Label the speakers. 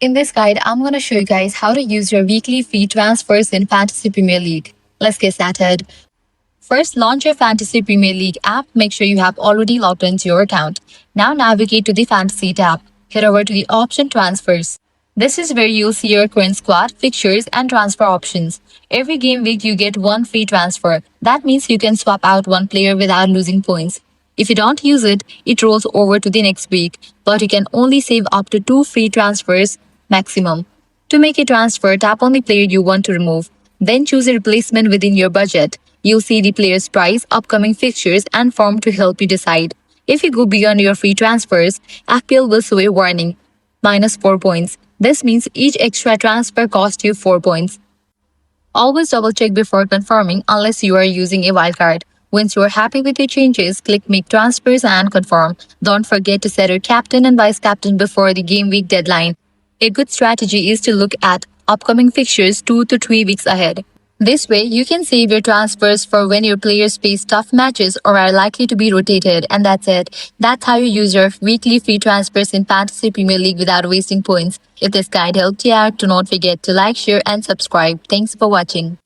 Speaker 1: In this guide, I'm going to show you guys how to use your weekly free transfers in Fantasy Premier League. Let's get started. First, launch your Fantasy Premier League app. Make sure you have already logged into your account. Now navigate to the Fantasy tab. Head over to the option Transfers. This is where you'll see your current squad, fixtures, and transfer options. Every game week you get one free transfer. That means you can swap out one player without losing points. If you don't use it, it rolls over to the next week, but you can only save up to 2 free transfers maximum. To make a transfer, tap on the player you want to remove. Then choose a replacement within your budget. You'll see the player's price, upcoming fixtures, and form to help you decide. If you go beyond your free transfers, FPL will show a warning minus 4 points. This means each extra transfer costs you 4 points. Always double check before confirming unless you are using a wildcard. Once you are happy with your changes, click Make Transfers and confirm. Don't forget to set your captain and vice captain before the game week deadline. A good strategy is to look at upcoming fixtures 2 to 3 weeks ahead. This way, you can save your transfers for when your players face tough matches or are likely to be rotated. And that's it. That's how you use your weekly free transfers in Fantasy Premier League without wasting points. If this guide helped you out, do not forget to like, share, and subscribe. Thanks for watching.